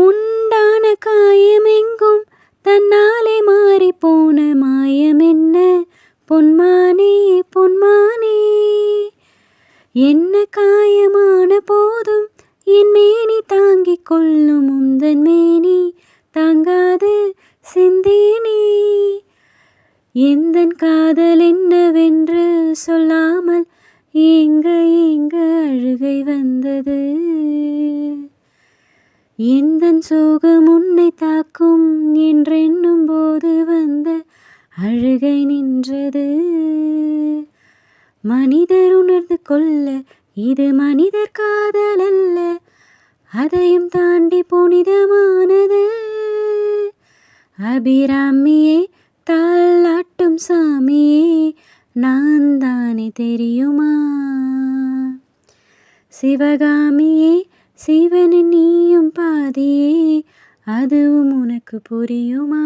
உண்டான காயமெங்கும் தன்னாலே மாறிப்போன மாயமென்ன பொன்மானே பொன்மானே. என்ன காயமான போதும் என் மேனி தாங்கிக் கொள்ளும் உந்தன் மேனி தாங்காது சிந்தேனே. எந்தன் காதல் என்னவென்று சொல்லாமல் ஏங்க ஏங்க அழுகை வந்தது. எந்தன் சோகம் உன்னை தாக்கும் என்றெண்ணும் போது வந்த அழுகை நின்றது. மனிதர் உணர்ந்து கொள்ள இது மனிதர் காதல் அல்ல, அதையும் தாண்டி புனிதமானது. அபிராமியே தாலாட்டும் சாமியே நான் தானே தெரியுமா. சிவகாமியே சிவனின் நீயும் பாதியே அதுவும் உனக்கு புரியுமா.